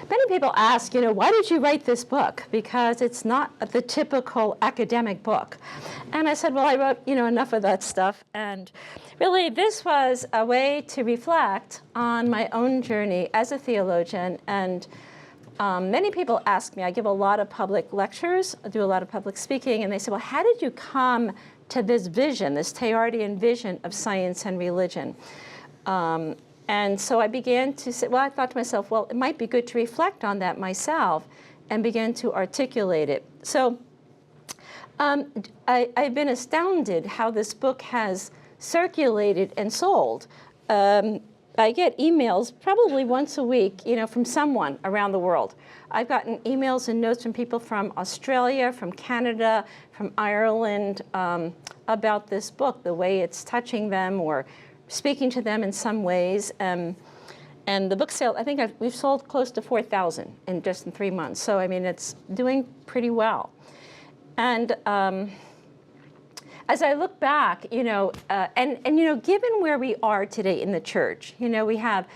Many people ask, why did you write this book? Because it's not the typical academic book. And I said, well, I wrote, enough of that stuff. And really, this was a way to reflect on my own journey as a theologian. And many people ask me, I give a lot of public lectures, I do a lot of public speaking, and they say, well, how did you come to this vision, this Teilhardian vision of science and religion? And so I began to say, well, I thought to myself, well, it might be good to reflect on that myself and begin to articulate it. So I've been astounded how this book has circulated and sold. I get emails probably once a week, from someone around the world. I've gotten emails and notes from people from Australia, from Canada, from Ireland about this book, the way it's touching them or speaking to them in some ways. And the book sale, I think we've sold close to 4,000 in just 3 months. So, I mean, it's doing pretty well. And as I look back, given where we are today in the church, we have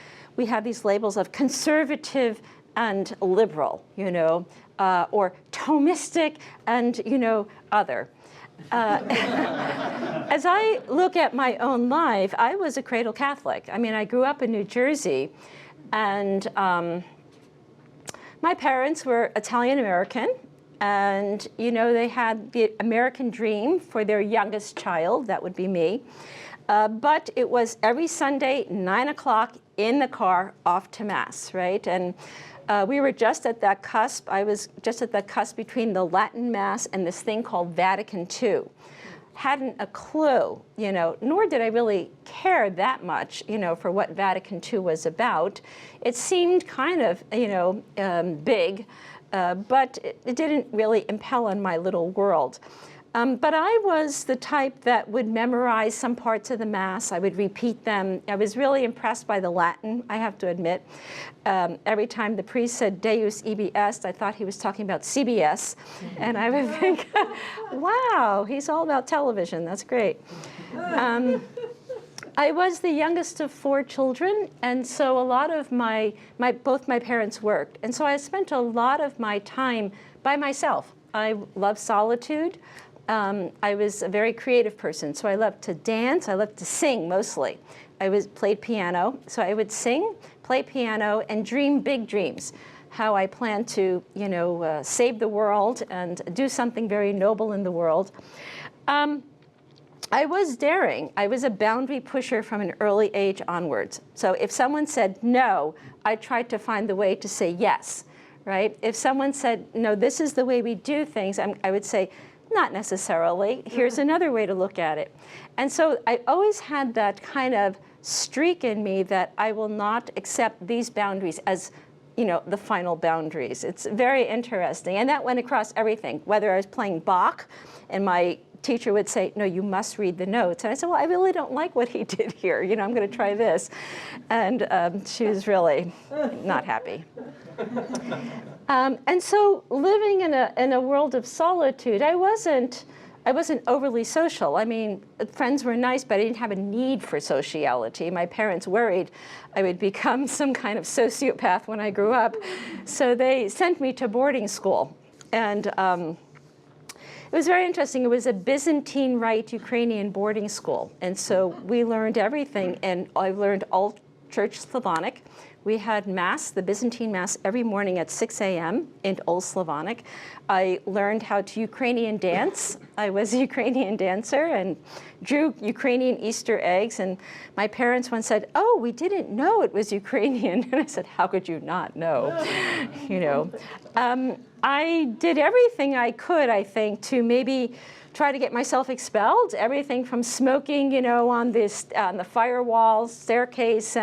these labels of conservative and liberal, or Thomistic and, other. As I look at my own life, I was a Cradle Catholic. I mean, I grew up in New Jersey, and my parents were Italian-American, and, they had the American dream for their youngest child, that would be me. But it was every Sunday, 9 o'clock, in the car, off to Mass, right? And we were just at that cusp. I was just at that cusp between the Latin Mass and this thing called Vatican II. Hadn't a clue, nor did I really care that much, for what Vatican II was about. It seemed kind of, big, but it didn't really impel on my little world. But I was the type that would memorize some parts of the Mass. I would repeat them. I was really impressed by the Latin, I have to admit. Every time the priest said Deus ibi est, I thought he was talking about CBS. And I would think, wow, he's all about television. That's great. I was the youngest of 4 children, and so a lot of both my parents worked. And so I spent a lot of my time by myself. I love solitude. I was a very creative person, so I loved to dance. I loved to sing mostly. I played piano, so I would sing, play piano, and dream big dreams. How I planned to, save the world and do something very noble in the world. I was daring. I was a boundary pusher from an early age onwards. So if someone said no, I tried to find the way to say yes, right? If someone said, no, this is the way we do things, I would say, not necessarily. Here's another way to look at it. And so I always had that kind of streak in me that I will not accept these boundaries as, the final boundaries. It's very interesting. And that went across everything, whether I was playing Bach and my teacher would say, no, you must read the notes. And I said, well, I really don't like what he did here. I'm going to try this. And she was really not happy. And so living in a world of solitude, I wasn't overly social. I mean, friends were nice, but I didn't have a need for sociality. My parents worried I would become some kind of sociopath when I grew up. So they sent me to boarding school. And it was very interesting. It was a Byzantine Rite Ukrainian boarding school. And so we learned everything. And I learned all Church Slavonic. We had Mass, the Byzantine Mass, every morning at 6 a.m. in Old Slavonic. I learned how to Ukrainian dance. I was a Ukrainian dancer and drew Ukrainian Easter eggs. And my parents once said, oh, we didn't know it was Ukrainian. And I said, how could you not know? I did everything I could, I think, to maybe try to get myself expelled. Everything from smoking, on the firewall, staircase,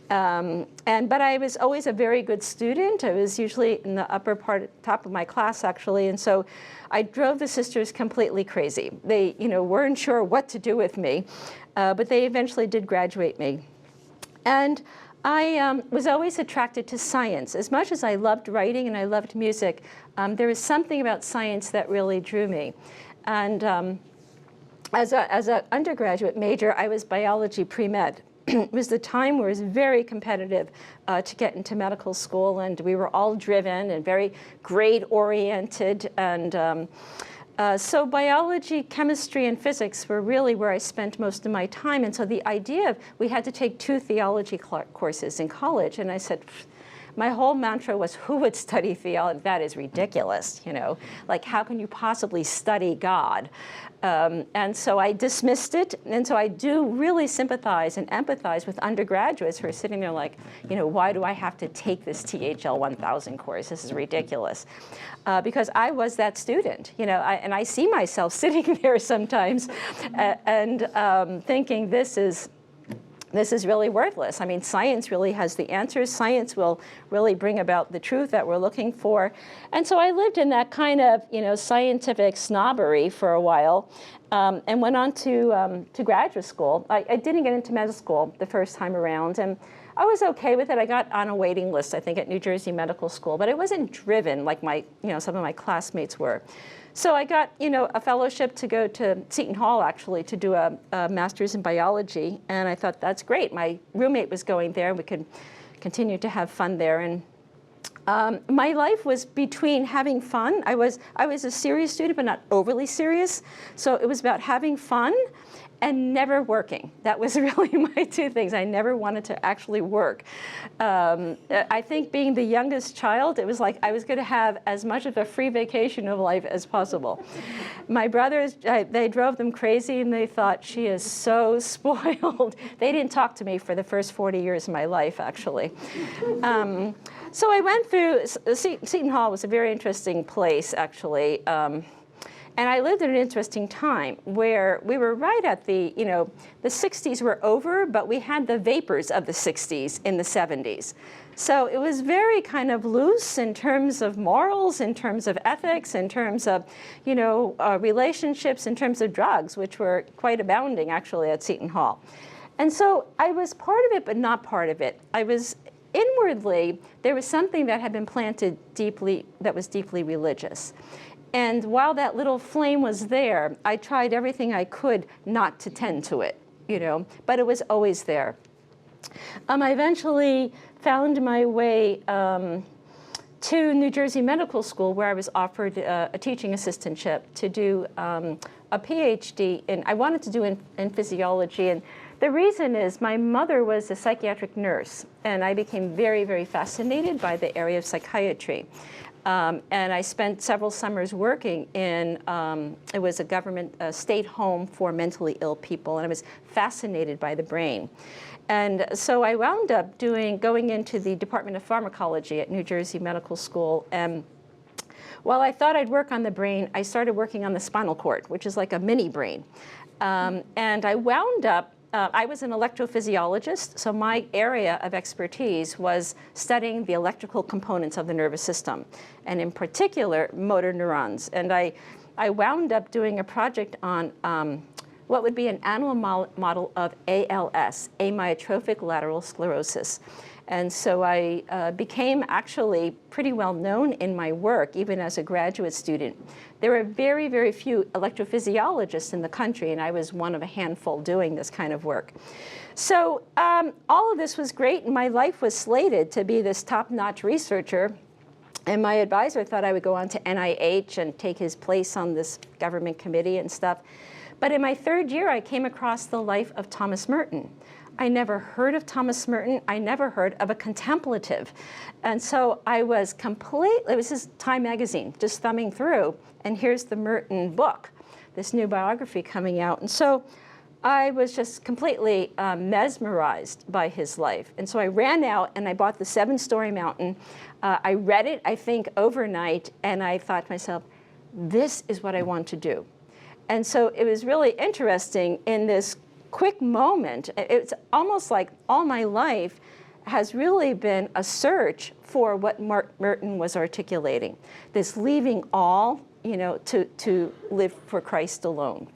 but I was always a very good student. I was usually in the top of my class, actually, and so I drove the sisters completely crazy. They, weren't sure what to do with me, but they eventually did graduate me. And I was always attracted to science. As much as I loved writing and I loved music, there was something about science that really drew me. And as an undergraduate major, I was biology pre-med. it was the time where it was very competitive to get into medical school, and we were all driven and very grade-oriented. And so biology, chemistry, and physics were really where I spent most of my time. And so the idea of we had to take 2 theology courses in college, and I said, my whole mantra was, who would study theology? That is ridiculous, you know. Like, how can you possibly study God? And so I dismissed it. And so I do really sympathize and empathize with undergraduates who are sitting there like, you know, why do I have to take this THL 1000 course? This is ridiculous. Because I was that student, you know, and I see myself sitting there sometimes and thinking this is really worthless. I mean, science really has the answers. Science will really bring about the truth that we're looking for. And so I lived in that kind of, you know, scientific snobbery for a while, and went on to graduate school. I didn't get into medical school the first time around, and I was okay with it. I got on a waiting list, I think, at New Jersey Medical School, but I wasn't driven like some of my classmates were. So I got, you know, a fellowship to go to Seton Hall, actually, to do a master's in biology, and I thought, that's great. My roommate was going there. We could continue to have fun there, and my life was between having fun. I was a serious student, but not overly serious, so it was about having fun and never working. That was really my 2 things. I never wanted to actually work. I think being the youngest child, it was like I was going to have as much of a free vacation of life as possible. My brothers, they drove them crazy, and they thought, she is so spoiled. They didn't talk to me for the first 40 years of my life, actually. So I went through, Seton Hall was a very interesting place, actually. And I lived in an interesting time where we were right at the 60s were over, but we had the vapors of the 60s in the 70s. So it was very kind of loose in terms of morals, in terms of ethics, in terms of, you know, relationships, in terms of drugs, which were quite abounding, actually, at Seton Hall. And so I was part of it, but not part of it. I was inwardly, there was something that had been planted deeply, that was deeply religious. And while that little flame was there, I tried everything I could not to tend to it, you know, but it was always there. I eventually found my way to New Jersey Medical School, where I was offered a teaching assistantship to do a PhD in, I wanted to do in physiology. And the reason is my mother was a psychiatric nurse, and I became very, very fascinated by the area of psychiatry. And I spent several summers working in, it was a government state home for mentally ill people, and I was fascinated by the brain. And so I wound up going into the Department of Pharmacology at New Jersey Medical School. And while I thought I'd work on the brain, I started working on the spinal cord, which is like a mini brain. And I wound up, I was an electrophysiologist, so my area of expertise was studying the electrical components of the nervous system, and in particular, motor neurons. And I wound up doing a project on what would be an animal model of ALS, amyotrophic lateral sclerosis. And so I became actually pretty well known in my work, even as a graduate student. There were very, very few electrophysiologists in the country, and I was one of a handful doing this kind of work. So all of this was great, and my life was slated to be this top-notch researcher. And my advisor thought I would go on to NIH and take his place on this government committee and stuff. But in my 3rd year, I came across the life of Thomas Merton. I never heard of Thomas Merton. I never heard of a contemplative. And so I was it was his Time magazine, just thumbing through, and here's the Merton book, this new biography coming out. And so I was just completely mesmerized by his life. And so I ran out and I bought the 7-Story Mountain. I read it, I think, overnight, and I thought to myself, this is what I want to do. And so it was really interesting in this quick moment. It's almost like all my life has really been a search for what Merton was articulating, this leaving all, you know, to live for Christ alone.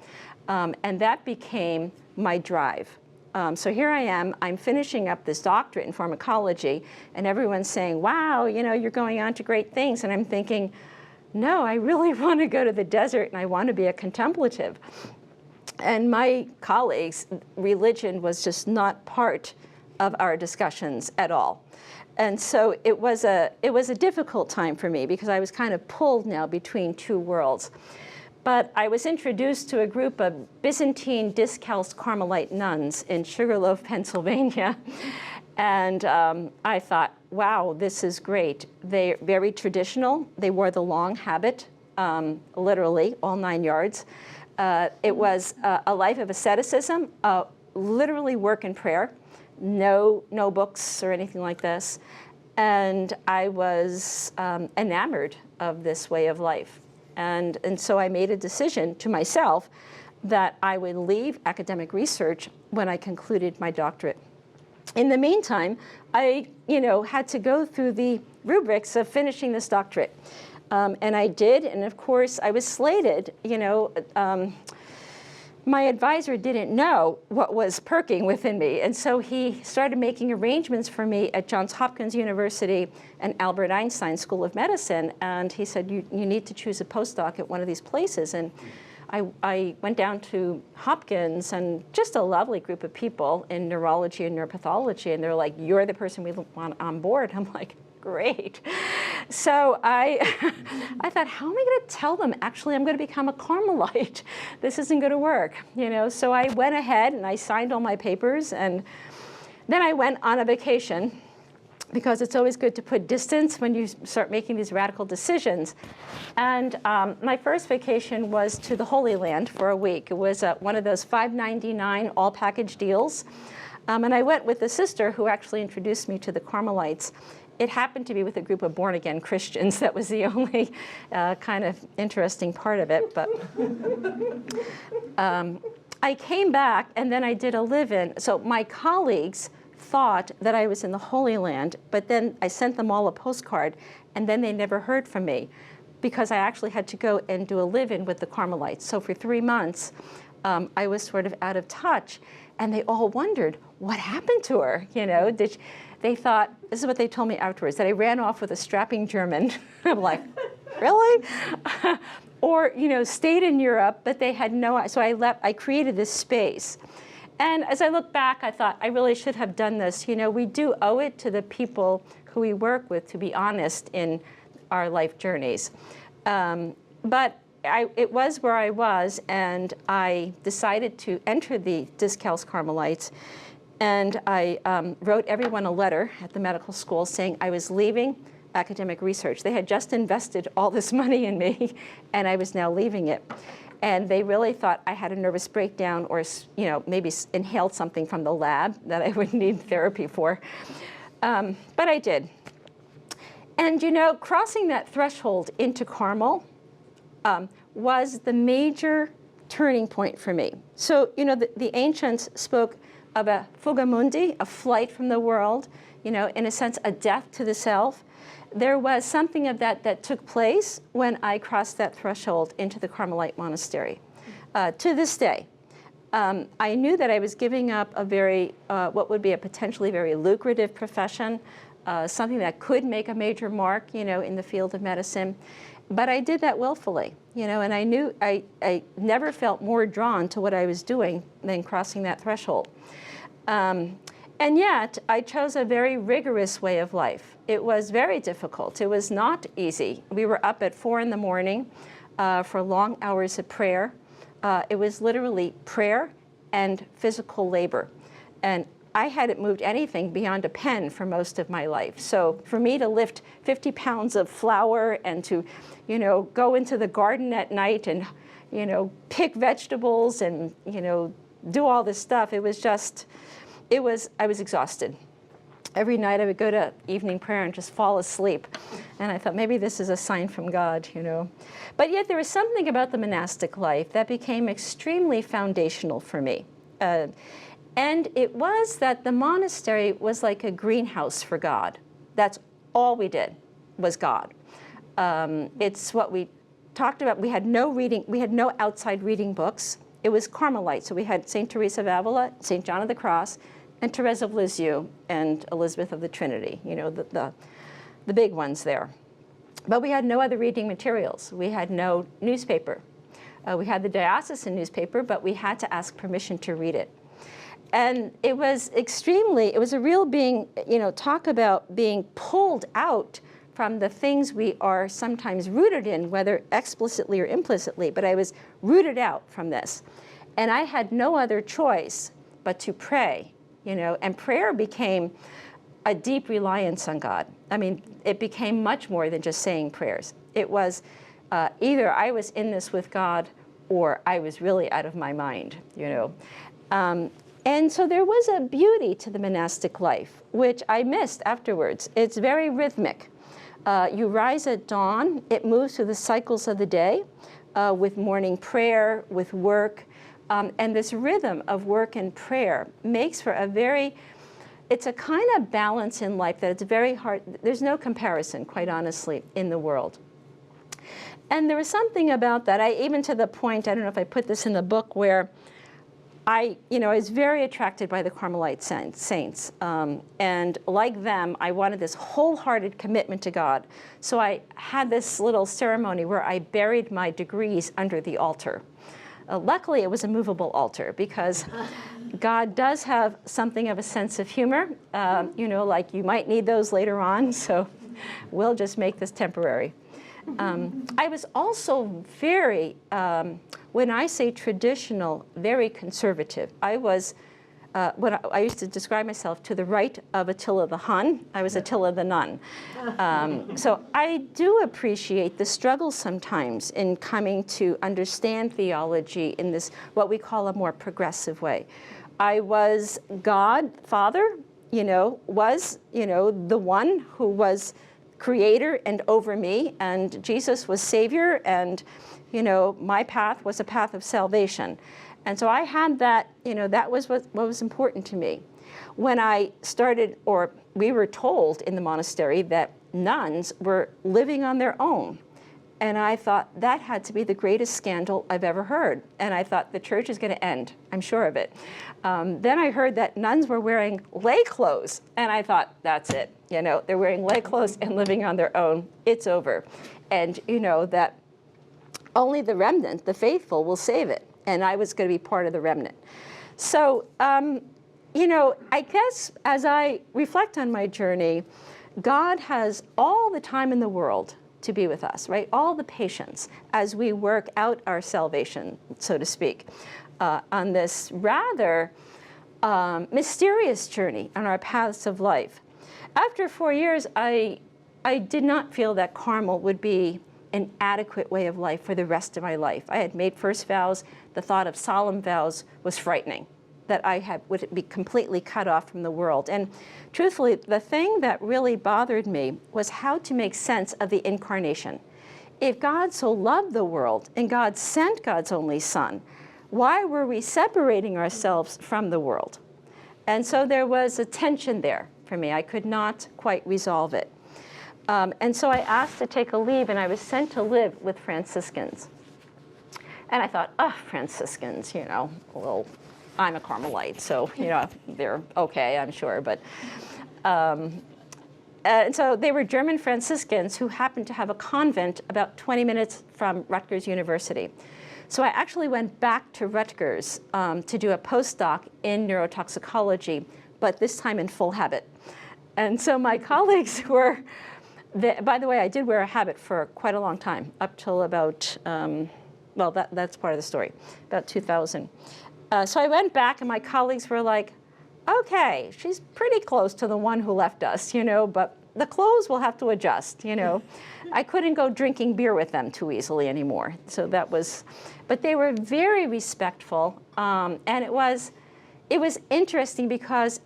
And that became my drive. So here I am, I'm finishing up this doctorate in pharmacology, and everyone's saying, wow, you know, you're going on to great things. And I'm thinking, no, I really want to go to the desert, and I want to be a contemplative. And my colleagues, religion was just not part of our discussions at all. And so it was a difficult time for me because I was kind of pulled now between two worlds. But I was introduced to a group of Byzantine Discalced Carmelite nuns in Sugarloaf, Pennsylvania. And I thought, wow, this is great. They're very traditional. They wore the long habit, literally, all 9 yards. It was a life of asceticism, literally work and prayer, no books or anything like this. And I was enamored of this way of life. And so I made a decision to myself that I would leave academic research when I concluded my doctorate. In the meantime, I had to go through the rubrics of finishing this doctorate. And I did, and of course, I was slated. My advisor didn't know what was perking within me, and so he started making arrangements for me at Johns Hopkins University and Albert Einstein School of Medicine, and he said, you need to choose a postdoc at one of these places. And I went down to Hopkins, and just a lovely group of people in neurology and neuropathology, and they're like, you're the person we want on board. I'm like, great. So I thought, how am I going to tell them, actually, I'm going to become a Carmelite? This isn't going to work, So I went ahead and I signed all my papers, and then I went on a vacation, because it's always good to put distance when you start making these radical decisions. And my first vacation was to the Holy Land for a week. It was one of those $5.99 all-package deals. And I went with a sister who actually introduced me to the Carmelites. It happened to be with a group of born-again Christians. That was the only kind of interesting part of it. But I came back, and then I did a live-in. So my colleagues thought that I was in the Holy Land, but then I sent them all a postcard, and then they never heard from me because I actually had to go and do a live-in with the Carmelites. So for 3 months, I was sort of out of touch, and they all wondered, what happened to her? They thought, this is what they told me afterwards, that I ran off with a strapping German. I'm like, really? Or, stayed in Europe, but they had so I created this space. And as I look back, I thought, I really should have done this. We do owe it to the people who we work with to be honest in our life journeys. But it was where I was, and I decided to enter the Discalced Carmelites. And I wrote everyone a letter at the medical school saying I was leaving academic research. They had just invested all this money in me, and I was now leaving it. And they really thought I had a nervous breakdown, or maybe inhaled something from the lab that I would need therapy for. But I did. And crossing that threshold into Carmel was the major turning point for me. So the ancients spoke of a fuga mundi, a flight from the world, in a sense, a death to the self. There was something of that took place when I crossed that threshold into the Carmelite monastery. To this day, I knew that I was giving up a very, what would be a potentially very lucrative profession, something that could make a major mark, in the field of medicine. But I did that willfully, and I knew I never felt more drawn to what I was doing than crossing that threshold. And yet, I chose a very rigorous way of life. It was very difficult. It was not easy. We were up at 4 in the morning for long hours of prayer. It was literally prayer and physical labor. And I hadn't moved anything beyond a pen for most of my life. So for me to lift 50 pounds of flour and to, go into the garden at night and, pick vegetables and, do all this stuff, I was exhausted. Every night I would go to evening prayer and just fall asleep. And I thought, maybe this is a sign from God, But yet there was something about the monastic life that became extremely foundational for me. And it was that the monastery was like a greenhouse for God. That's all we did was God. It's what we talked about. We had no reading. We had no outside reading books. It was Carmelite. So we had St. Teresa of Avila, St. John of the Cross, and Therese of Lisieux, and Elizabeth of the Trinity, the big ones there. But we had no other reading materials. We had no newspaper. We had the diocesan newspaper, but we had to ask permission to read it. And it was it was a real talk about being pulled out from the things we are sometimes rooted in, whether explicitly or implicitly, but I was rooted out from this. And I had no other choice but to pray, and prayer became a deep reliance on God. I mean, it became much more than just saying prayers. It was either I was in this with God or I was really out of my mind, And so there was a beauty to the monastic life, which I missed afterwards. It's very rhythmic. You rise at dawn. It moves through the cycles of the day with morning prayer, with work. And this rhythm of work and prayer makes for it's a kind of balance in life that it's very hard. There's no comparison, quite honestly, in the world. And there was something about that, even to the point, I don't know if I put this in the book, where I was very attracted by the Carmelite saints. And like them, I wanted this wholehearted commitment to God. So I had this little ceremony where I buried my degrees under the altar. Luckily, it was a movable altar because God does have something of a sense of humor. Like you might need those later on, so we'll just make this temporary. I was also very, when I say traditional, very conservative. I was, I used to describe myself to the right of Attila the Hun. I was Attila the Nun. So I do appreciate the struggle sometimes in coming to understand theology in this, what we call a more progressive way. I was God, Father, was, the one who was creator and over me, and Jesus was Savior, and my path was a path of salvation. And so I had that, that was what was important to me. When I started, or we were told in the monastery that nuns were living on their own. And I thought that had to be the greatest scandal I've ever heard. And I thought the church is going to end, I'm sure of it. Then I heard that nuns were wearing lay clothes. And I thought, that's it. They're wearing lay clothes and living on their own. It's over. And that only the remnant, the faithful, will save it. And I was going to be part of the remnant. So, I guess as I reflect on my journey, God has all the time in the world to be with us, right? All the patience as we work out our salvation, so to speak, on this rather mysterious journey on our paths of life. After 4 years, I did not feel that Carmel would be an adequate way of life for the rest of my life. I had made first vows. The thought of solemn vows was frightening, that I would be completely cut off from the world. And truthfully, the thing that really bothered me was how to make sense of the incarnation. If God so loved the world and God sent God's only Son, why were we separating ourselves from the world? And so there was a tension there for me. I could not quite resolve it. And so I asked to take a leave, and I was sent to live with Franciscans. And I thought, Franciscans, well, I'm a Carmelite, so, they're okay, I'm sure. But, and so they were German Franciscans who happened to have a convent about 20 minutes from Rutgers University. So I actually went back to Rutgers to do a postdoc in neurotoxicology, but this time in full habit. And so my colleagues were, by the way, I did wear a habit for quite a long time, up till about, that's part of the story, about 2000. So I went back, and my colleagues were like, okay, she's pretty close to the one who left us, but the clothes will have to adjust, I couldn't go drinking beer with them too easily anymore. So that was, but they were very respectful, and it was interesting because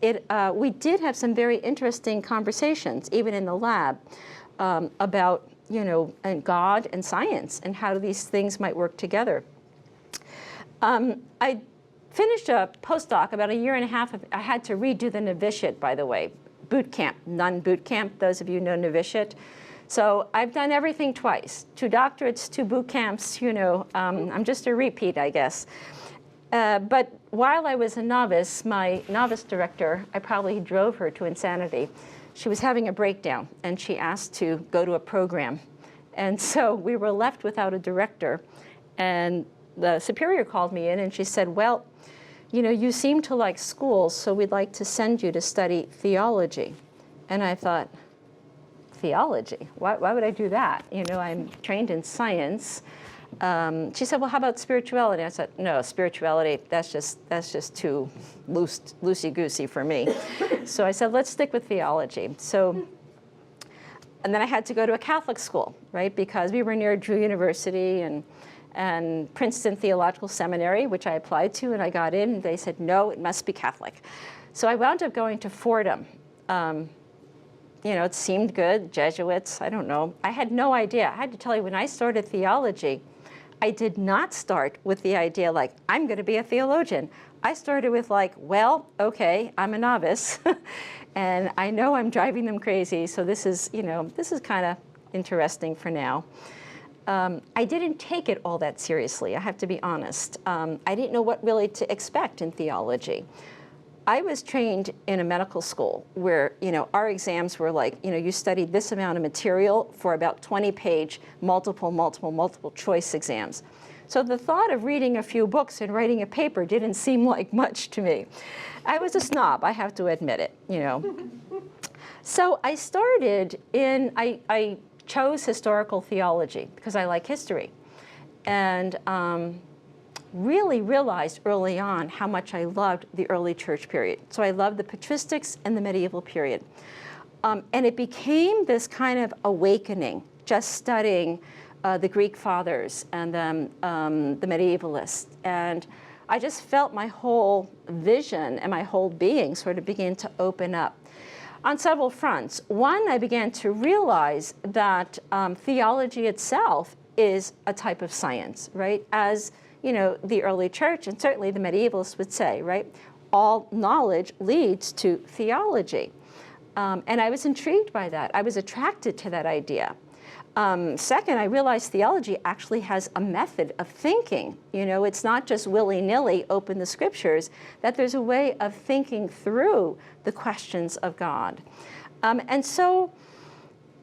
we did have some very interesting conversations, even in the lab, about, and God and science and how these things might work together. I finished a postdoc about a year and a half. I had to redo the novitiate, by the way, boot camp, nun boot camp. Those of you know novitiate. So I've done everything twice, 2 doctorates, 2 boot camps. I'm just a repeat, I guess. But while I was a novice, my novice director, I probably drove her to insanity. She was having a breakdown, and she asked to go to a program. And so we were left without a director. And the superior called me in and she said, well, you know, you seem to like schools, so we'd like to send you to study theology. And I thought, theology? Why would I do that? You know, I'm trained in science. She said, well, how about spirituality? I said, no, spirituality, that's just too loosey-goosey for me. So I said, let's stick with theology. So, and then I had to go to a Catholic school, right? Because we were near Drew University and Princeton Theological Seminary, which I applied to, and I got in, and they said, no, it must be Catholic. So I wound up going to Fordham. You know, it seemed good, Jesuits, I don't know. I had no idea. I had to tell you, when I started theology, I did not start with the idea like, I'm going to be a theologian. I started with like, well, okay, I'm a novice, and I know I'm driving them crazy, so this is, you know, this is kind of interesting for now. I didn't take it all that seriously, I have to be honest. I didn't know what really to expect in theology. I was trained in a medical school where, you know, our exams were like, you know, you studied this amount of material for about 20-page multiple choice exams. So the thought of reading a few books and writing a paper didn't seem like much to me. I was a snob, I have to admit it, you know. So I started in, I chose historical theology because I like history. And really realized early on how much I loved the early church period. So I loved the patristics and the medieval period. And it became this kind of awakening, just studying the Greek fathers and the medievalists. And I just felt my whole vision and my whole being sort of begin to open up on several fronts. One, I began to realize that theology itself is a type of science, right? As you know, the early church, and certainly the medievalists would say, right, all knowledge leads to theology. And I was intrigued by that. I was attracted to that idea. Second, I realized theology actually has a method of thinking. You know, it's not just willy-nilly open the scriptures, that there's a way of thinking through the questions of God. And so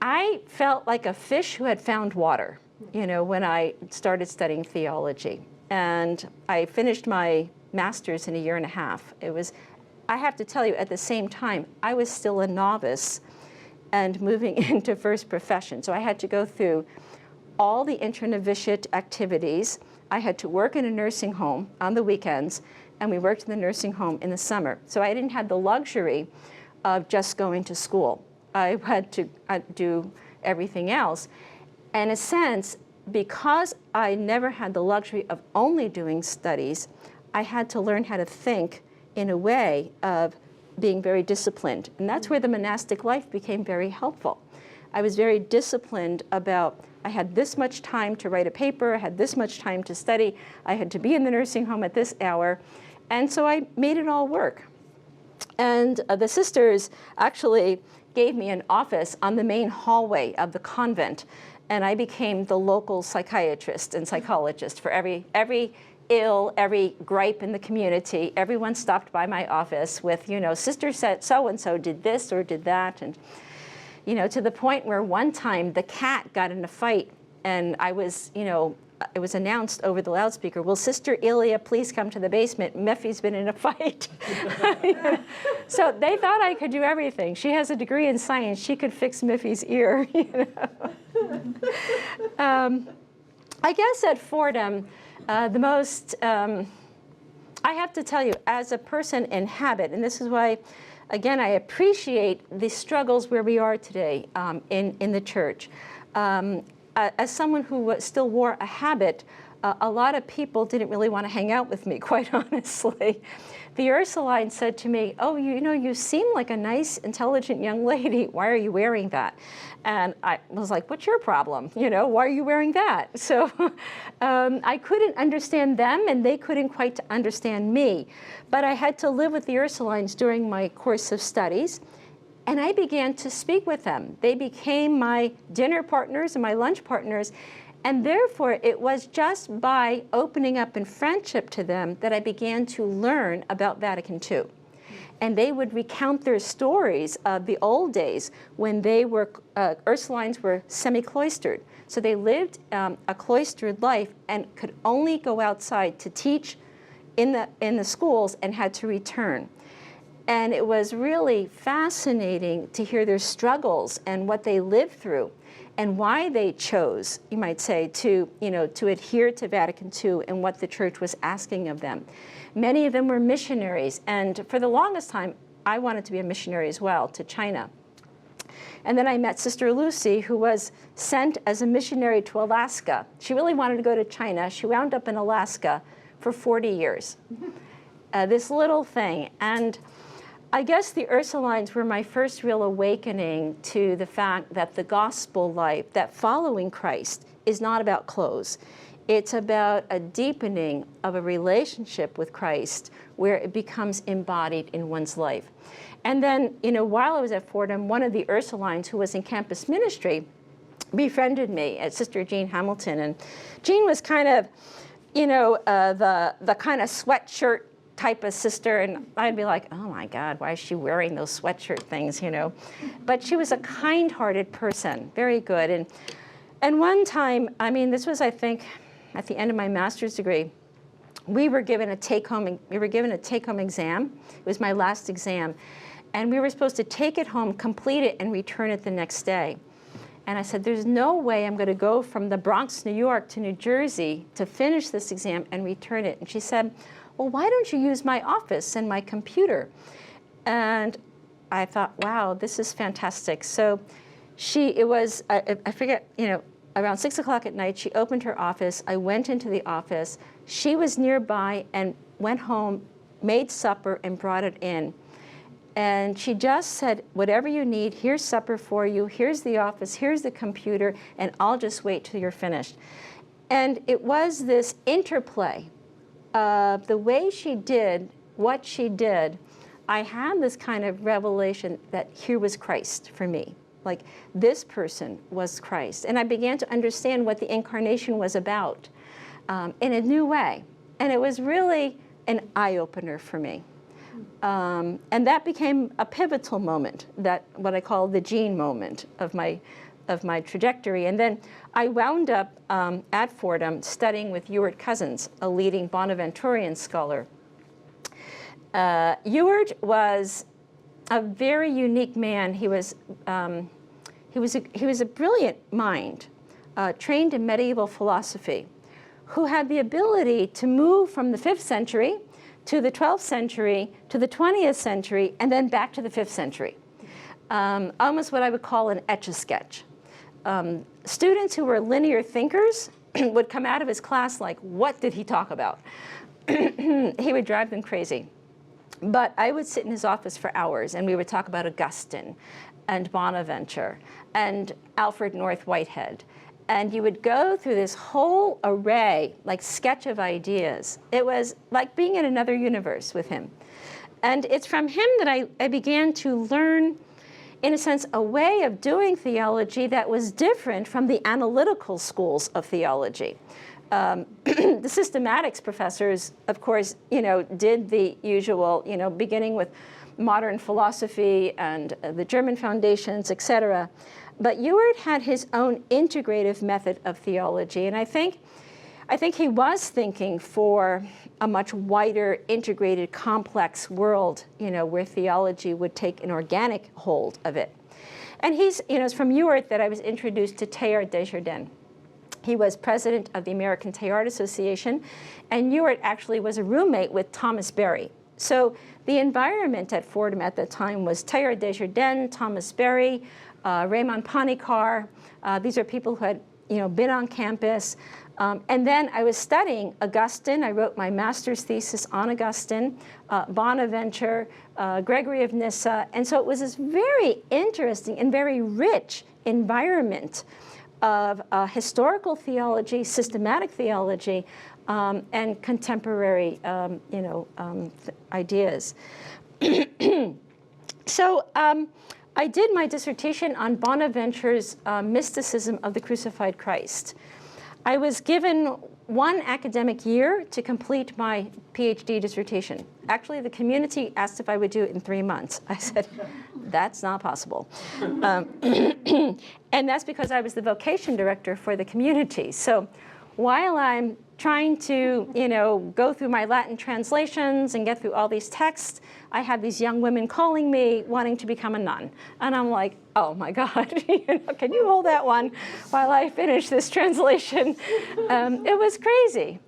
I felt like a fish who had found water, you know, when I started studying theology. And I finished my master's in 1.5 years. It was, I have to tell you, at the same time, I was still a novice and moving into first profession. So I had to go through all the internovitiate activities. I had to work in a nursing home on the weekends, and we worked in the nursing home in the summer. So I didn't have the luxury of just going to school. I had to do everything else. In a sense, because I never had the luxury of only doing studies, I had to learn how to think in a way of being very disciplined. And that's where the monastic life became very helpful. I was very disciplined about, I had this much time to write a paper, I had this much time to study, I had to be in the nursing home at this hour, and so I made it all work. And the sisters actually gave me an office on the main hallway of the convent, and I became the local psychiatrist and psychologist for every ill, every gripe in the community. Everyone stopped by my office with, you know, sister said so-and-so did this or did that. And, you know, to the point where one time the cat got in a fight, and I was, you know, it was announced over the loudspeaker, will Sister Ilia please come to the basement? Miffy's been in a fight. You know? So they thought I could do everything. She has a degree in science. She could fix Miffy's ear. You know? I guess at Fordham, the most, I have to tell you, as a person in habit, and this is why, again, I appreciate the struggles where we are today in the church. As someone who still wore a habit, a lot of people didn't really want to hang out with me, quite honestly. The Ursulines said to me, oh, you know, you seem like a nice, intelligent young lady. Why are you wearing that? And I was like, what's your problem? You know, why are you wearing that? So I couldn't understand them, and they couldn't quite understand me. But I had to live with the Ursulines during my course of studies. And I began to speak with them. They became my dinner partners and my lunch partners. And therefore, it was just by opening up in friendship to them that I began to learn about Vatican II. and they would recount their stories of the old days when they were, Ursulines were semi-cloistered. So they lived a cloistered life and could only go outside to teach in the schools and had to return. And it was really fascinating to hear their struggles and what they lived through and why they chose, you might say, to adhere to Vatican II and what the church was asking of them. Many of them were missionaries, and for the longest time, I wanted to be a missionary as well to China. And then I met Sister Lucy, who was sent as a missionary to Alaska. She really wanted to go to China. She wound up in Alaska for 40 years. This little thing. And I guess the Ursulines were my first real awakening to the fact that the gospel life, that following Christ, is not about clothes. It's about a deepening of a relationship with Christ where it becomes embodied in one's life. And then, while I was at Fordham, one of the Ursulines who was in campus ministry befriended me, Sister Jean Hamilton. And Jean was kind of, the kind of sweatshirt type of sister, and I'd be like, oh my God, why is she wearing those sweatshirt things, But she was a kind-hearted person, very good. And one time, this was, I think, at the end of my master's degree, we were given a take-home exam. It was my last exam. And we were supposed to take it home, complete it, and return it the next day. And I said, there's no way I'm going to go from the Bronx, New York to New Jersey to finish this exam and return it. And she said, well, why don't you use my office and my computer? And I thought, wow, this is fantastic. So I forget, around 6 o'clock at night, she opened her office. I went into the office. She was nearby and went home, made supper, and brought it in. And she just said, whatever you need, here's supper for you, here's the office, here's the computer, and I'll just wait till you're finished. And it was this interplay of the way she did what she did. I had this kind of revelation that here was Christ for me. Like, this person was Christ. And I began to understand what the incarnation was about in a new way. And it was really an eye-opener for me. And that became a pivotal moment, that what I call the Jean moment of my trajectory. And then I wound up at Fordham studying with Ewart Cousins, a leading Bonaventurian scholar. Ewart was a very unique man. He was a brilliant mind, trained in medieval philosophy, who had the ability to move from the 5th century to the 12th century to the 20th century and then back to the 5th century. Almost what I would call an etch-a-sketch. Students who were linear thinkers would come out of his class like, what did he talk about? He would drive them crazy. But I would sit in his office for hours, and we would talk about Augustine and Bonaventure and Alfred North Whitehead. And you would go through this whole array, like sketch of ideas. It was like being in another universe with him. And it's from him that I began to learn, in a sense, a way of doing theology that was different from the analytical schools of theology. The systematics professors, of course, did the usual, beginning with modern philosophy and the German foundations, etc. But Ewart had his own integrative method of theology, and I think he was thinking for a much wider, integrated, complex world, where theology would take an organic hold of it. And it's from Ewart that I was introduced to Teilhard de Chardin. He was president of the American Teilhard Association, and Ewart actually was a roommate with Thomas Berry. So the environment at Fordham at the time was Teilhard de Chardin, Thomas Berry, Raymond Panikkar. These are people who had been on campus. And then I was studying Augustine. I wrote my master's thesis on Augustine, Bonaventure, Gregory of Nyssa. And so it was this very interesting and very rich environment of historical theology, systematic theology, and contemporary ideas. So I did my dissertation on Bonaventure's mysticism of the crucified Christ. I was given 1 academic year to complete my PhD dissertation. Actually, the community asked if I would do it in 3 months. I said, that's not possible. And that's because I was the vocation director for the community. So while I'm trying to, go through my Latin translations and get through all these texts, I have these young women calling me wanting to become a nun. And I'm like, oh my God, can you hold that one while I finish this translation? It was crazy.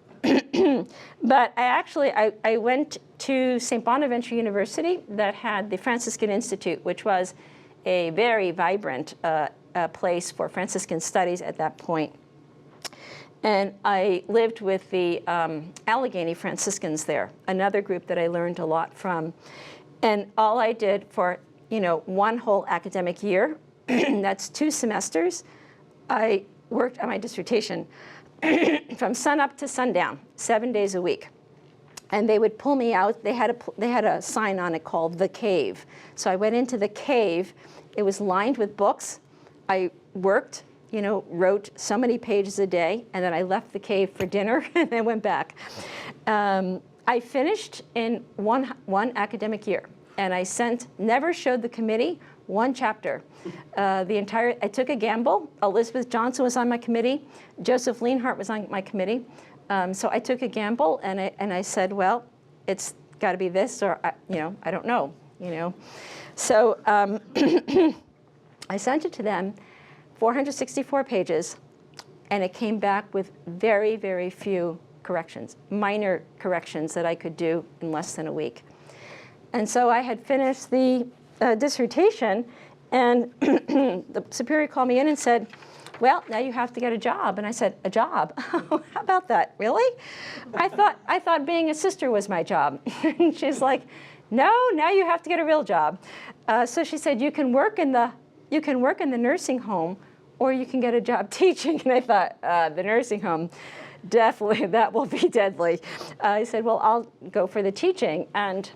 But I went to St. Bonaventure University that had the Franciscan Institute, which was a very vibrant place for Franciscan studies at that point. And I lived with the Allegheny Franciscans there, another group that I learned a lot from. And all I did for 1 whole academic year, that's 2 semesters, I worked on my dissertation from sunup to sundown, 7 days a week. And they would pull me out. They had a sign on it called The Cave. So I went into the cave. It was lined with books. I worked, wrote so many pages a day, and then I left the cave for dinner and then went back. I finished in one academic year, and I never showed the committee 1 chapter. I took a gamble. Elizabeth Johnson was on my committee. Joseph Lienhart was on my committee. So I took a gamble, and I said, well, it's got to be this, or I don't know, So I sent it to them, 464 pages, and it came back with very, very few corrections, minor corrections that I could do in less than a week. And so I had finished the dissertation, and the superior called me in and said, well, now you have to get a job. And I said, a job? How about that? Really? I thought being a sister was my job. And she's like, no, now you have to get a real job. So she said, you can work in the nursing home, or you can get a job teaching. And I thought, the nursing home, definitely, that will be deadly. I said, well, I'll go for the teaching. And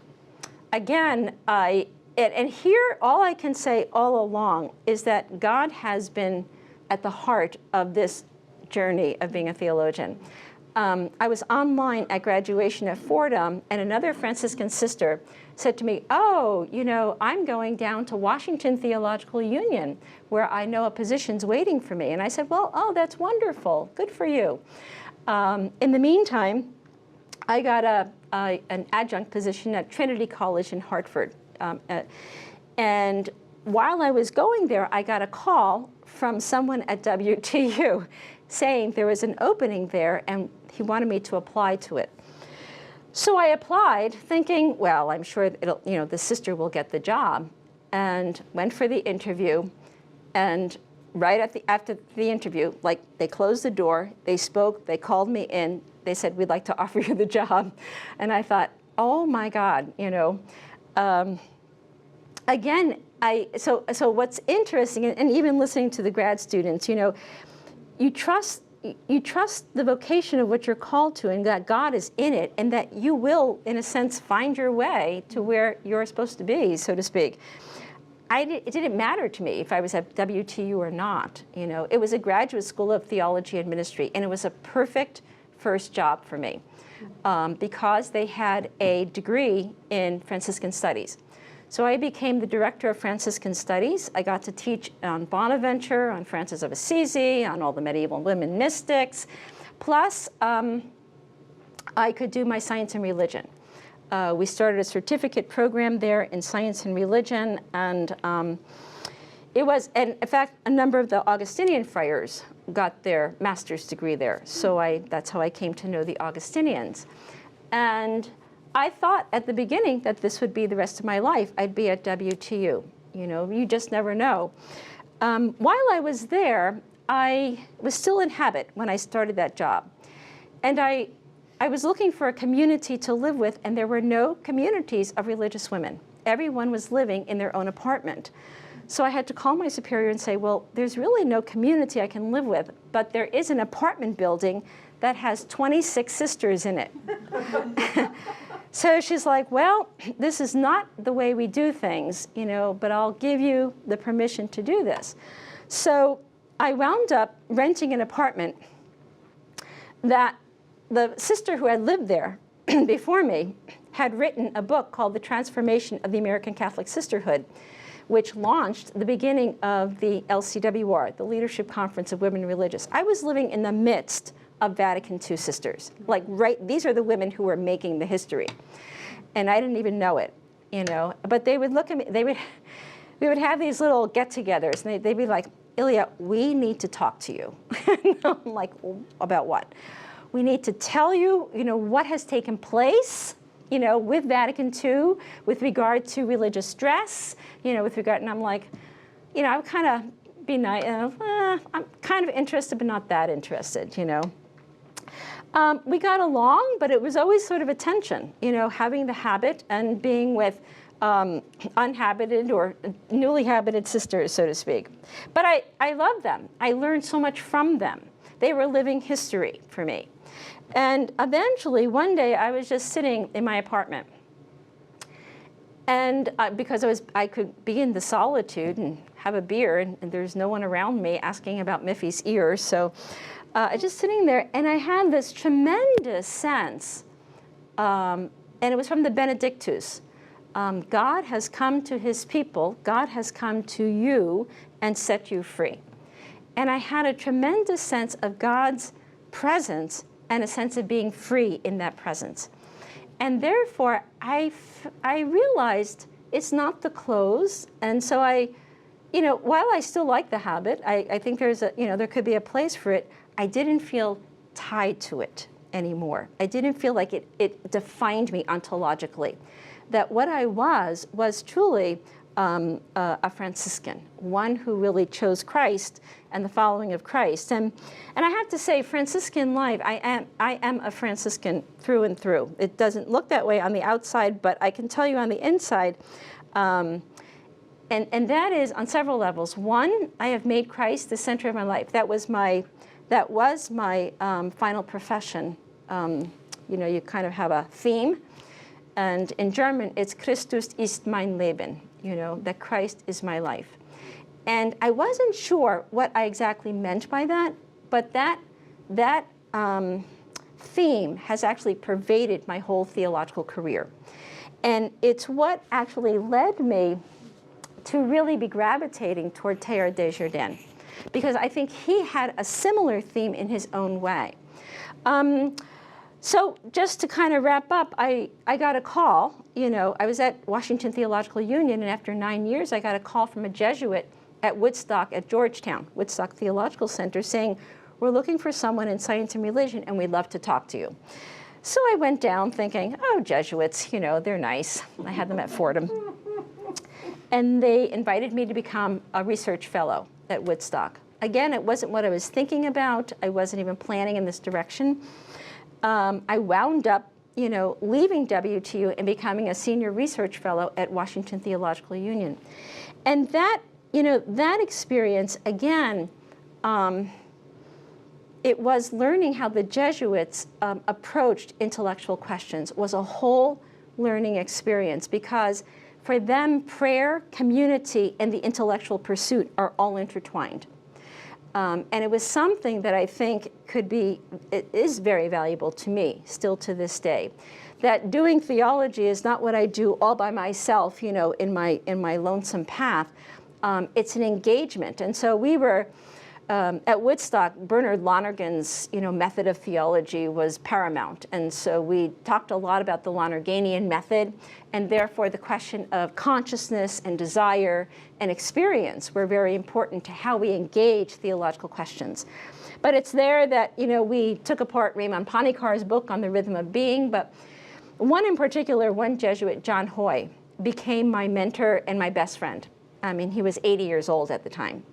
again, and here, all I can say all along is that God has been at the heart of this journey of being a theologian. I was online at graduation at Fordham, and another Franciscan sister said to me, oh, I'm going down to Washington Theological Union, where I know a position's waiting for me. And I said, well, oh, that's wonderful. Good for you. In the meantime, I got an adjunct position at Trinity College in Hartford. And while I was going there, I got a call from someone at WTU saying there was an opening there, and he wanted me to apply to it. So I applied, thinking, well, I'm sure the sister will get the job, and went for the interview. And right after the interview, they closed the door, they spoke, they called me in, they said, we'd like to offer you the job. And I thought, oh my God, again, so what's interesting, and even listening to the grad students, you trust the vocation of what you're called to, and that God is in it, and that you will, in a sense, find your way to where you're supposed to be, so to speak. It didn't matter to me if I was at WTU or not. It was a graduate school of theology and ministry, and it was a perfect first job for me because they had a degree in Franciscan studies. So I became the director of Franciscan studies. I got to teach on Bonaventure, on Francis of Assisi, on all the medieval women mystics. Plus, I could do my science and religion. We started a certificate program there in science and religion, and in fact, a number of the Augustinian friars got their master's degree there. So that's how I came to know the Augustinians. And I thought at the beginning that this would be the rest of my life. I'd be at WTU. You just never know. While I was there, I was still in habit when I started that job. And I was looking for a community to live with, and there were no communities of religious women. Everyone was living in their own apartment. So I had to call my superior and say, well, there's really no community I can live with, but there is an apartment building that has 26 sisters in it. So she's like, well, this is not the way we do things, but I'll give you the permission to do this. So I wound up renting an apartment that the sister who had lived there before me had written a book called The Transformation of the American Catholic Sisterhood, which launched the beginning of the LCWR, the Leadership Conference of Women Religious. I was living in the midst of Vatican II sisters. Like, right, these are the women who were making the history. And I didn't even know it, you know. But they would look at me, we would have these little get-togethers, and they'd be like, Ilia, we need to talk to you. And I'm like, well, about what? We need to tell you, you know, what has taken place, you know, with Vatican II, with regard to religious dress, you know, with regard, and I'm like, you know, I would kind of be nice, I'm kind of interested, but not that interested, you know. We got along, but it was always sort of a tension, you know, having the habit and being with unhabited or newly habited sisters, so to speak. But I loved them. I learned so much from them. They were living history for me. And eventually, one day, I was just sitting in my apartment. And because I could be in the solitude and have a beer, and there's no one around me asking about Miffy's ears. So I just sitting there, and I had this tremendous sense, and it was from the Benedictus. God has come to his people, God has come to you and set you free. And I had a tremendous sense of God's presence and a sense of being free in that presence. And therefore, I realized it's not the clothes. And so you know, while I still like the habit, I think there's there could be a place for it, I didn't feel tied to it anymore. I didn't feel like it defined me ontologically. That what I was truly a Franciscan, one who really chose Christ and the following of Christ. And I have to say, Franciscan life, I am a Franciscan through and through. It doesn't look that way on the outside, but I can tell you on the inside, and that is on several levels. One, I have made Christ the center of my life. That was my final profession. You know, you kind of have a theme. And in German, it's Christus ist mein Leben, you know, that Christ is my life. And I wasn't sure what I exactly meant by that, but that theme has actually pervaded my whole theological career. And it's what actually led me to really be gravitating toward Teilhard de Chardin, because I think he had a similar theme in his own way. So just to kind of wrap up, I got a call. You know, I was at Washington Theological Union, and after 9 years, I got a call from a Jesuit at Woodstock at Georgetown, Woodstock Theological Center, saying, we're looking for someone in science and religion, and we'd love to talk to you. So I went down thinking, oh, Jesuits, you know, they're nice. I had them at Fordham. And they invited me to become a research fellow at Woodstock. Again, it wasn't what I was thinking about. I wasn't even planning in this direction. I wound up, you know, leaving WTU and becoming a senior research fellow at Washington Theological Union. And that, you know, that experience, again, it was learning how the Jesuits approached intellectual questions. Was a whole learning experience, because for them, prayer, community, and the intellectual pursuit are all intertwined. And it was something that I think it is very valuable to me, still to this day. That doing theology is not what I do all by myself, you know, in my lonesome path. It's an engagement. And so we were, at Woodstock, Bernard Lonergan's, you know, method of theology was paramount. And so we talked a lot about the Lonerganian method, and therefore the question of consciousness and desire and experience were very important to how we engage theological questions. But it's there that, you know, we took apart Raymond Panikar's book on the rhythm of being, but one in particular, one Jesuit, John Hoy, became my mentor and my best friend. I mean, he was 80 years old at the time.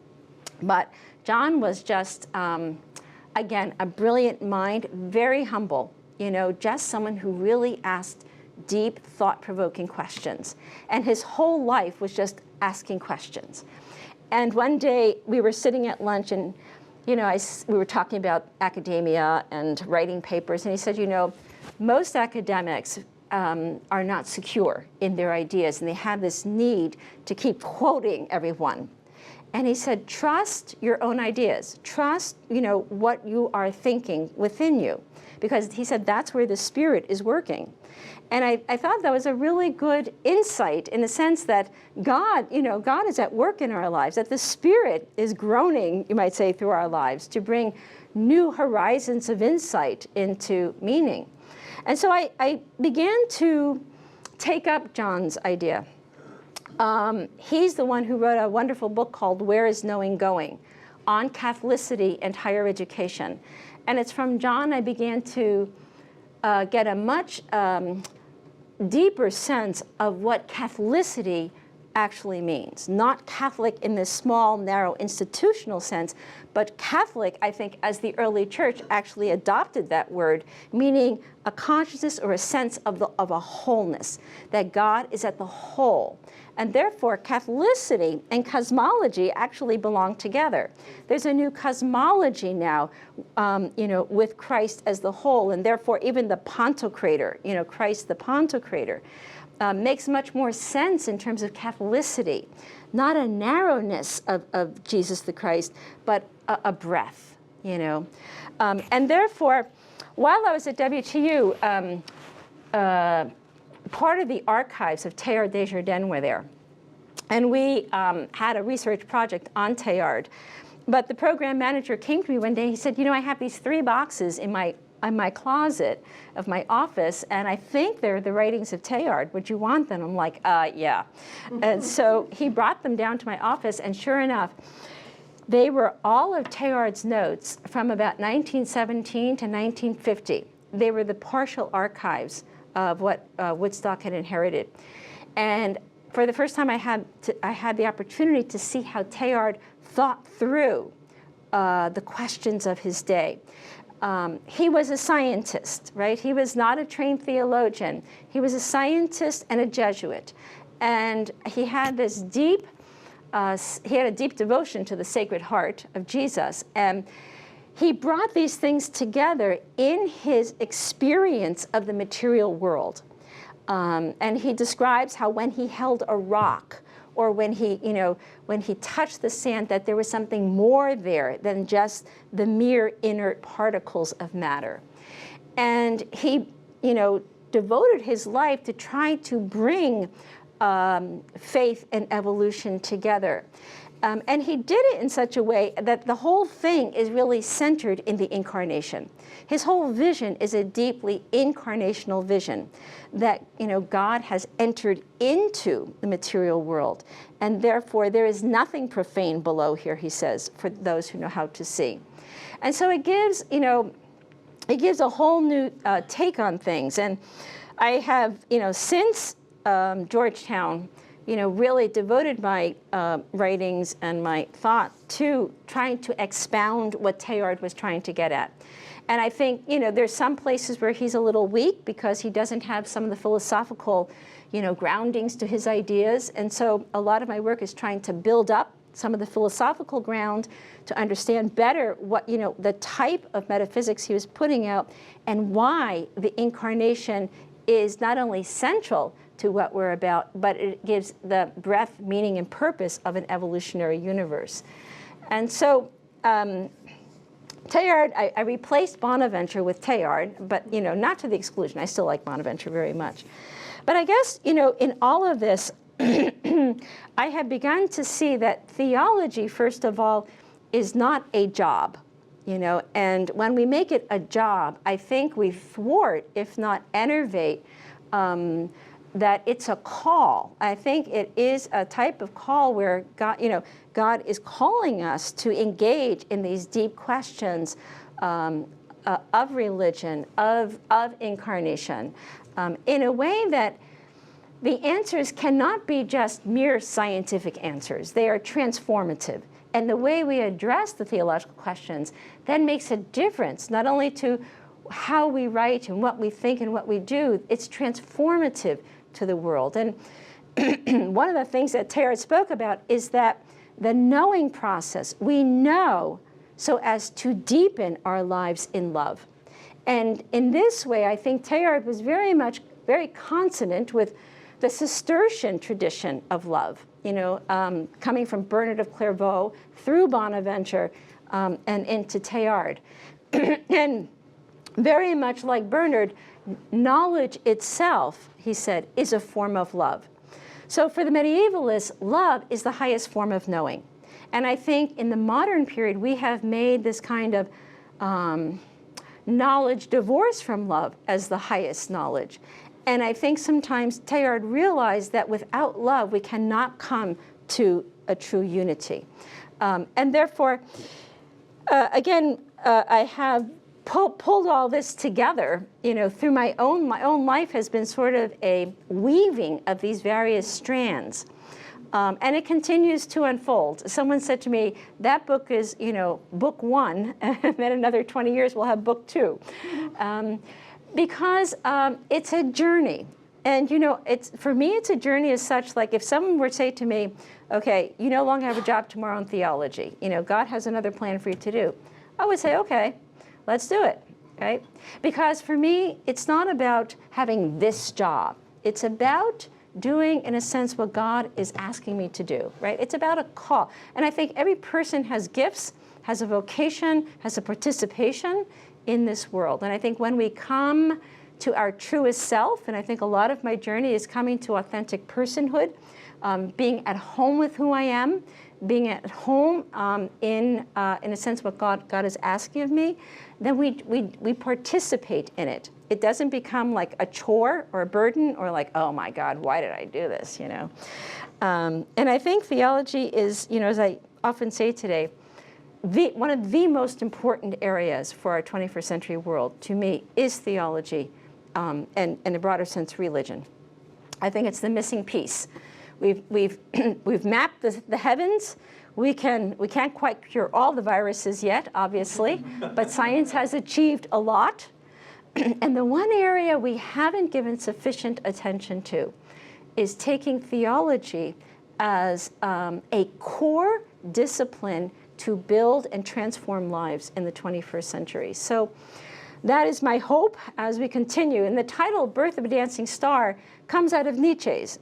But John was just, again, a brilliant mind, very humble, you know, just someone who really asked deep, thought-provoking questions. And his whole life was just asking questions. And one day we were sitting at lunch, and, you know, we were talking about academia and writing papers, and he said, you know, most academics are not secure in their ideas, and they have this need to keep quoting everyone. And he said, trust your own ideas. Trust, you know, what you are thinking within you. because he said that's where the Spirit is working. And I thought that was a really good insight in the sense that God, God is at work in our lives, that the Spirit is groaning, you might say, through our lives to bring new horizons of insight into meaning. And so I began to take up John's idea. He's the one who wrote a wonderful book called Where is Knowing Going? On Catholicity and Higher Education. And it's from John I began to get a much deeper sense of what Catholicity actually means. Not Catholic in this small, narrow institutional sense, but Catholic, I think, as the early church actually adopted that word, meaning a consciousness or a sense of a wholeness, that God is at the whole. And therefore, Catholicity and cosmology actually belong together. There's a new cosmology now, with Christ as the whole, and therefore even the Pantocrator, Christ the Pantocrator, makes much more sense in terms of Catholicity. Not a narrowness of Jesus the Christ, but a breadth, And therefore, while I was at WTU, part of the archives of Teilhard de Chardin were there. And we had a research project on Teilhard. But the program manager came to me one day, he said, I have these 3 boxes in my closet of my office, and I think they're the writings of Teilhard. Would you want them? I'm like, yeah. And so he brought them down to my office, and sure enough, they were all of Teilhard's notes from about 1917 to 1950. They were the partial archives of what Woodstock had inherited. And for the first time, I had the opportunity to see how Teilhard thought through the questions of his day. He was a scientist, right? He was not a trained theologian. He was a scientist and a Jesuit. And he had this deep, devotion to the Sacred Heart of Jesus. And he brought these things together in his experience of the material world. And he describes how when he held a rock, or when he touched the sand, that there was something more there than just the mere inert particles of matter. And he, devoted his life to trying to bring faith and evolution together. And he did it in such a way that the whole thing is really centered in the incarnation. His whole vision is a deeply incarnational vision that, God has entered into the material world. And therefore, there is nothing profane below here, he says, for those who know how to see. And so it gives, a whole new take on things. And I have, since Georgetown, really devoted my writings and my thought to trying to expound what Teilhard was trying to get at. And I think, there's some places where he's a little weak because he doesn't have some of the philosophical, groundings to his ideas. And so a lot of my work is trying to build up some of the philosophical ground to understand better what, the type of metaphysics he was putting out and why the incarnation is not only central to what we're about, but it gives the breadth, meaning, and purpose of an evolutionary universe. And so Teilhard, I replaced Bonaventure with Teilhard, but not to the exclusion. I still like Bonaventure very much. But I guess, in all of this, I have begun to see that theology, first of all, is not a job, and when we make it a job, I think we thwart, if not enervate, that it's a call. I think it is a type of call where God is calling us to engage in these deep questions of religion, of incarnation, in a way that the answers cannot be just mere scientific answers. They are transformative. And the way we address the theological questions then makes a difference, not only to how we write and what we think and what we do, it's transformative to the world. And one of the things that Teilhard spoke about is that the knowing process, we know so as to deepen our lives in love. And in this way, I think Teilhard was very consonant with the Cistercian tradition of love, coming from Bernard of Clairvaux through Bonaventure and into Teilhard. And very much like Bernard, knowledge itself, he said, is a form of love. So for the medievalists, love is the highest form of knowing. And I think in the modern period, we have made this kind of knowledge divorced from love as the highest knowledge. And I think sometimes Teilhard realized that without love, we cannot come to a true unity. And therefore, again, I have pulled all this together, through my own life has been sort of a weaving of these various strands. And it continues to unfold. Someone said to me, that book is, book one, and then another 20 years we'll have book two. Because it's a journey. And, for me, it's a journey as such, like if someone were to say to me, okay, you no longer have a job tomorrow in theology, God has another plan for you to do, I would say, okay, let's do it, right? Because for me, it's not about having this job. It's about doing, in a sense, what God is asking me to do, right? It's about a call. And I think every person has gifts, has a vocation, has a participation in this world. And I think when we come to our truest self, and I think a lot of my journey is coming to authentic personhood, being at home with who I am, being at home in a sense what God is asking of me, then we participate in it. It doesn't become like a chore or a burden or like, oh my God, why did I do this, And I think theology is, as I often say today, one of the most important areas for our 21st century world, to me, is theology, and in a broader sense, religion. I think it's the missing piece. We've mapped the heavens. We can't quite cure all the viruses yet, obviously, but science has achieved a lot. And the one area we haven't given sufficient attention to is taking theology as a core discipline to build and transform lives in the 21st century. So that is my hope as we continue. And the title, Birth of a Dancing Star, comes out of Nietzsche's,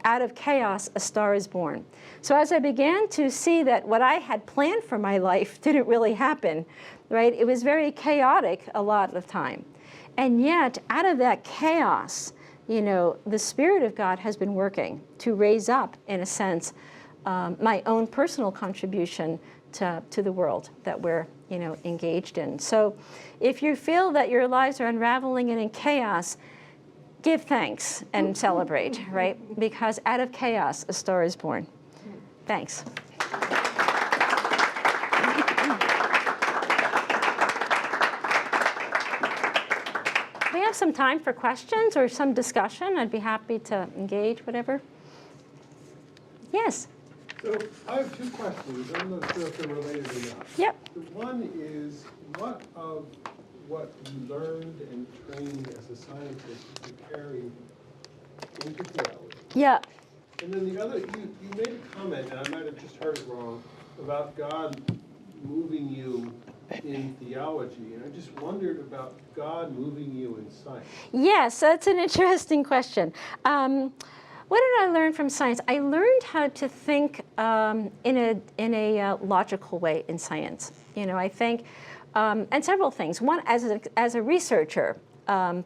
out of chaos, a star is born. So as I began to see that what I had planned for my life didn't really happen, right? It was very chaotic a lot of time. And yet, out of that chaos, the Spirit of God has been working to raise up, in a sense, my own personal contribution to the world that we're engaged in. So if you feel that your lives are unraveling and in chaos, give thanks and celebrate, right? Because out of chaos, a star is born. Thanks. We have some time for questions or some discussion. I'd be happy to engage, whatever. Yes? So I have two questions. I'm not sure if they're related or not. Yep. The one is, what of what you learned and trained as a scientist you carry into theology? Yeah. And then the other, you made a comment, and I might have just heard it wrong, about God moving you in theology. And I just wondered about God moving you in science. Yes, that's an interesting question. What did I learn from science? I learned how to think in a logical way in science. I think, and several things. One, as a researcher,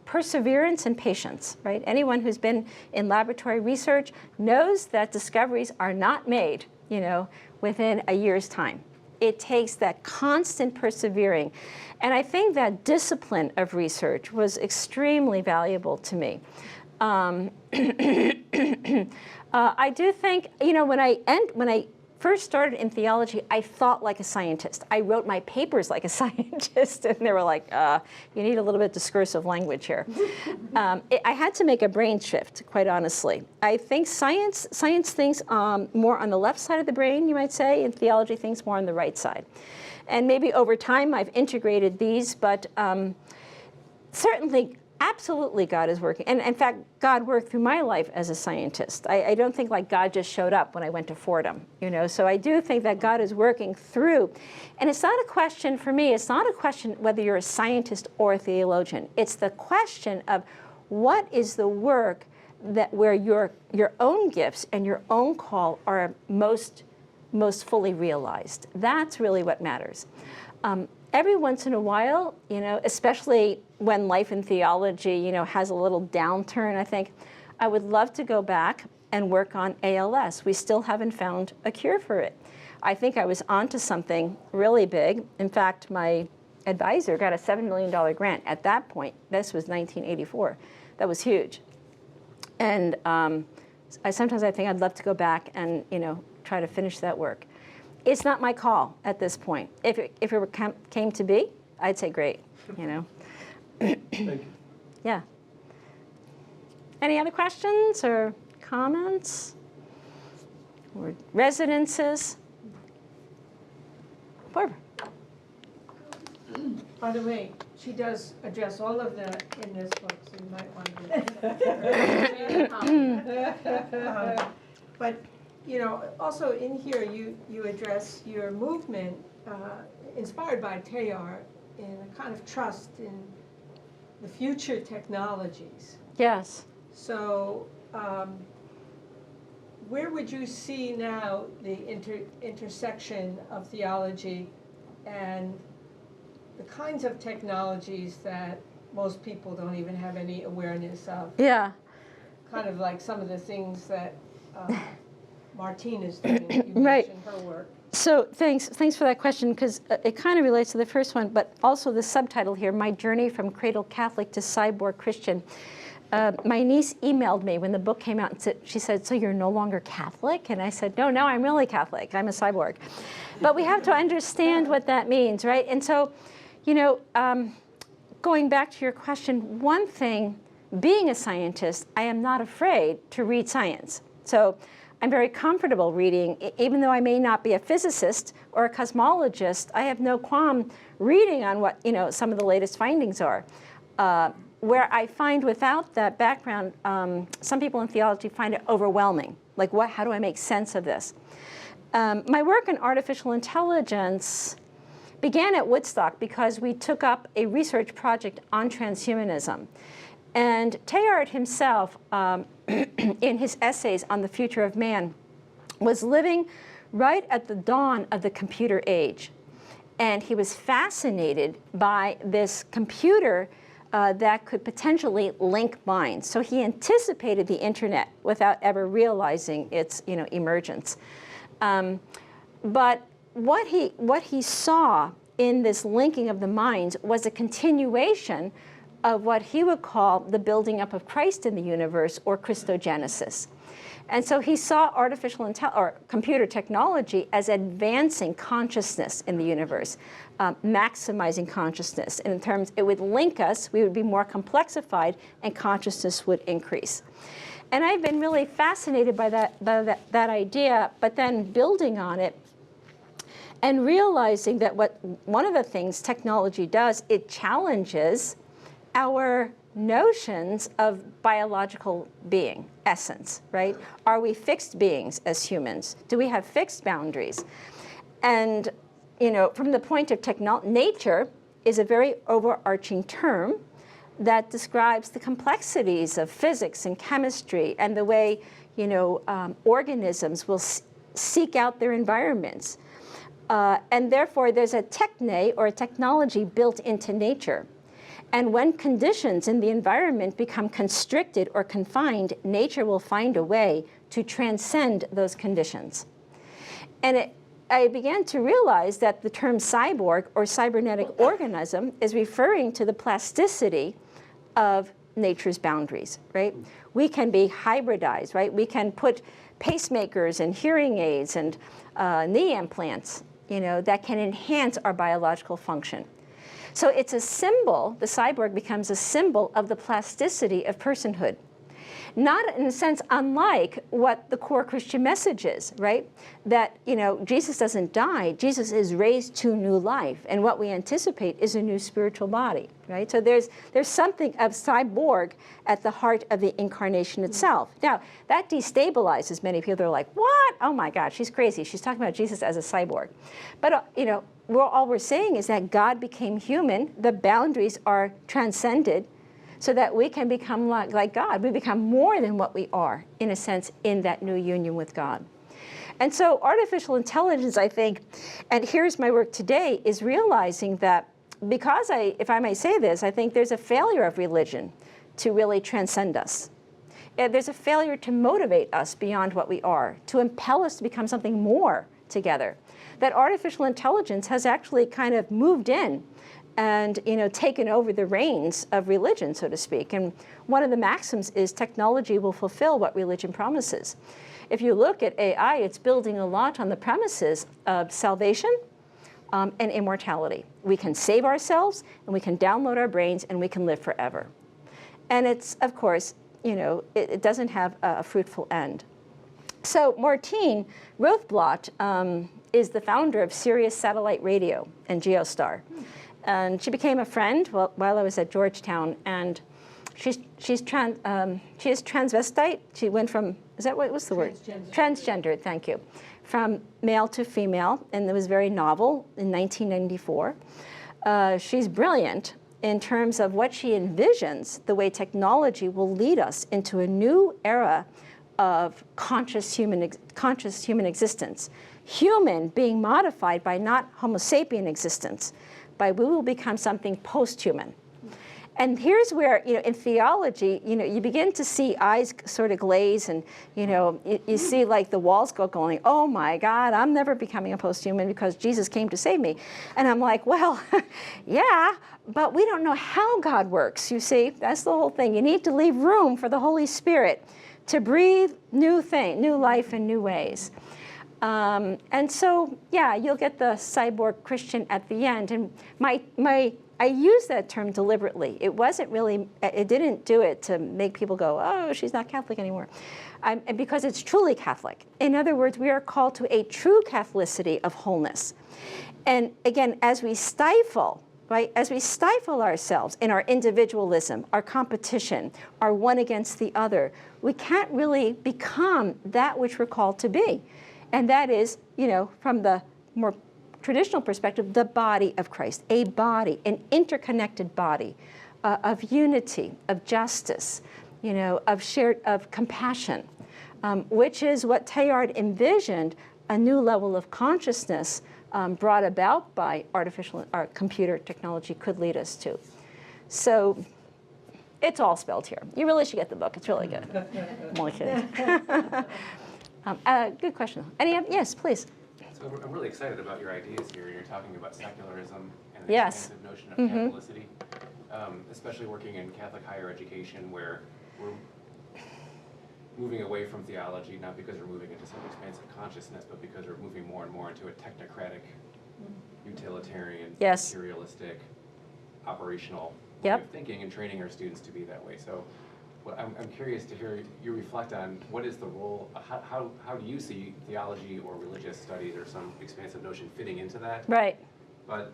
perseverance and patience, right? Anyone who's been in laboratory research knows that discoveries are not made, within a year's time. It takes that constant persevering. And I think that discipline of research was extremely valuable to me. I do think, when I first started in theology, I thought like a scientist. I wrote my papers like a scientist, and they were like, you need a little bit discursive language here. I had to make a brain shift, quite honestly. I think science thinks more on the left side of the brain, you might say, and theology thinks more on the right side. And maybe over time I've integrated these, but certainly, absolutely, God is working. And in fact, God worked through my life as a scientist. I don't think like God just showed up when I went to Fordham, So I do think that God is working through. And it's not a question, for me, it's not a question whether you're a scientist or a theologian. It's the question of what is the work that where your own gifts and your own call are most fully realized. That's really what matters. every once in a while, especially when life in theology, has a little downturn, I think, I would love to go back and work on ALS. We still haven't found a cure for it. I think I was onto something really big. In fact, my advisor got a $7 million grant at that point. This was 1984. That was huge. And sometimes I think I'd love to go back and try to finish that work. It's not my call at this point. If it came to be, I'd say great. Thank you. Yeah. Any other questions or comments or residences? Barbara. By the way, she does address all of that in this book, so you might want to. But also in here, you address your movement inspired by Teilhard in a kind of trust in the future technologies. Yes. So where would you see now the intersection of theology and the kinds of technologies that most people don't even have any awareness of? Yeah. Kind of like some of the things that Martine is doing. You Right. mentioned her work. So thanks for that question, because it kind of relates to the first one, but also the subtitle here, My Journey from Cradle Catholic to Cyborg Christian. My niece emailed me when the book came out and she said, so you're no longer Catholic? And I said, no, I'm really Catholic. I'm a cyborg. But we have to understand what that means, right? And so, going back to your question, one thing, being a scientist, I am not afraid to read science. So I'm very comfortable reading, even though I may not be a physicist or a cosmologist, I have no qualm reading on what, some of the latest findings are. Where I find without that background, some people in theology find it overwhelming. Like, how do I make sense of this? My work in artificial intelligence began at Woodstock because we took up a research project on transhumanism. And Teilhard himself, in his essays on the future of man, was living right at the dawn of the computer age. And he was fascinated by this computer that could potentially link minds. So he anticipated the internet without ever realizing its emergence. But what he saw in this linking of the minds was a continuation of what he would call the building up of Christ in the universe, or Christogenesis. And so he saw computer technology as advancing consciousness in the universe, maximizing consciousness. And in terms, it would link us, we would be more complexified, and consciousness would increase. And I've been really fascinated by that idea, but then building on it and realizing that one of the things technology does, it challenges our notions of biological being, essence, right? Are we fixed beings as humans? Do we have fixed boundaries? And, from the point of nature is a very overarching term that describes the complexities of physics and chemistry and the way, organisms will seek out their environments. And therefore, there's a techne, or a technology, built into nature. And when conditions in the environment become constricted or confined, nature will find a way to transcend those conditions. And I began to realize that the term cyborg, or cybernetic organism, is referring to the plasticity of nature's boundaries, right? We can be hybridized, right? We can put pacemakers and hearing aids and knee implants, that can enhance our biological function. So it's a symbol, the cyborg becomes a symbol of the plasticity of personhood. Not in a sense unlike what the core Christian message is, right? That, Jesus doesn't die, Jesus is raised to new life. And what we anticipate is a new spiritual body, right? So there's something of cyborg at the heart of the incarnation itself. Now, that destabilizes many people. They're like, what? Oh my God, she's crazy. She's talking about Jesus as a cyborg. But, all we're saying is that God became human, the boundaries are transcended, so that we can become like God. We become more than what we are, in a sense, in that new union with God. And so artificial intelligence, I think, and here's my work today, is realizing that because if I may say this, I think there's a failure of religion to really transcend us. There's a failure to motivate us beyond what we are, to impel us to become something more together. That artificial intelligence has actually kind of moved in and taken over the reins of religion, so to speak. And one of the maxims is technology will fulfill what religion promises. If you look at AI, it's building a lot on the premises of salvation and immortality. We can save ourselves, and we can download our brains, and we can live forever. And it's, of course, it doesn't have a fruitful end. So Martine Rothblatt is the founder of Sirius Satellite Radio and Geostar. And she became a friend while I was at Georgetown, and she is transvestite. She went from, what's the word? Transgender, thank you. From male to female, and it was very novel in 1994. She's brilliant in terms of what she envisions the way technology will lead us into a new era of conscious human existence. Human being modified by not Homo sapien existence, by we will become something post-human. And here's where, in theology, you begin to see eyes sort of glaze, and you see like the walls going, oh my God, I'm never becoming a post-human because Jesus came to save me. And I'm like, well, yeah, but we don't know how God works, you see. That's the whole thing. You need to leave room for the Holy Spirit to breathe new life in new ways. And so, yeah, you'll get the cyborg Christian at the end. And I use that term deliberately. It didn't do it to make people go, oh, she's not Catholic anymore. Because it's truly Catholic. In other words, we are called to a true Catholicity of wholeness. And again, as we stifle ourselves in our individualism, our competition, our one against the other, we can't really become that which we're called to be. And that is, from the more traditional perspective, the body of Christ, a body, an interconnected body of unity, of justice, of compassion, which is what Teilhard envisioned a new level of consciousness brought about by computer technology could lead us to. So it's all spelled here. You really should get the book. It's really good. I'm only kidding. Good question. Yes, please. So I'm really excited about your ideas here. You're talking about secularism and the Yes. expansive notion of Catholicity, especially working in Catholic higher education, where we're moving away from theology, not because we're moving into some expansive consciousness, but because we're moving more and more into a technocratic, utilitarian, materialistic, operational way of thinking, and training our students to be that way. So well, I'm curious to hear you reflect on what is the role, how do you see theology or religious studies or some expansive notion fitting into that? Right. But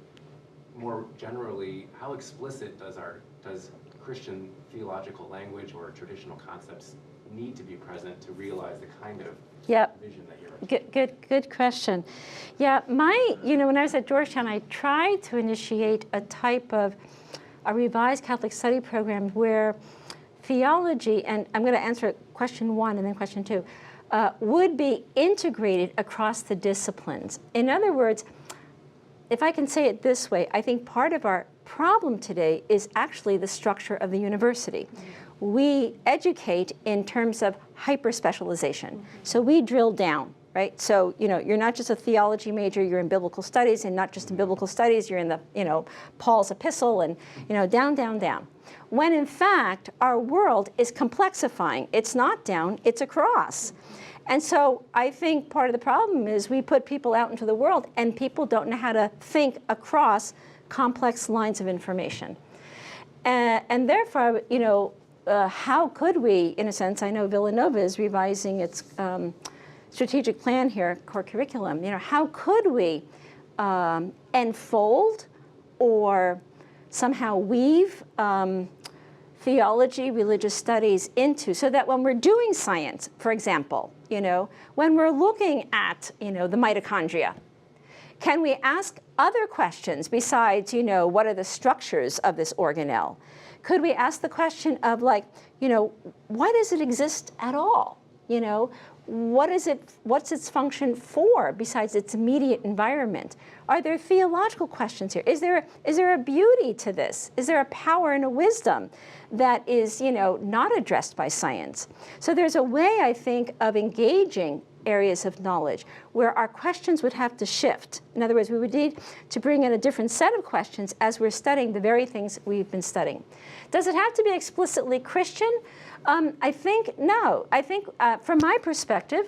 more generally, how explicit does Christian theological language or traditional concepts need to be present to realize the kind of vision that you're Good question. Yeah, when I was at Georgetown, I tried to initiate a type of a revised Catholic study program where theology, and I'm going to answer question 1 and then question 2, would be integrated across the disciplines. In other words, if I can say it this way, I think part of our problem today is actually the structure of the university. We educate in terms of hyper-specialization. So we drill down, right? So, you're not just a theology major, you're in biblical studies, and not just in biblical studies, you're in the, Paul's epistle, and, down, down, down. When in fact, our world is complexifying. It's not down, it's across. And so I think part of the problem is we put people out into the world and people don't know how to think across complex lines of information. And therefore, how could we, in a sense, I know Villanova is revising its strategic plan here, core curriculum, how could we enfold or somehow weave theology, religious studies into, so that when we're doing science, for example, when we're looking at, the mitochondria, can we ask other questions besides, what are the structures of this organelle? Could we ask the question of why does it exist at all? what's its function for besides its immediate environment? Are there theological questions here? Is there a beauty to this? Is there a power and a wisdom that is, not addressed by science? So there's a way, I think, of engaging areas of knowledge where our questions would have to shift. In other words, we would need to bring in a different set of questions as we're studying the very things we've been studying. Does it have to be explicitly Christian? I think no. I think from my perspective,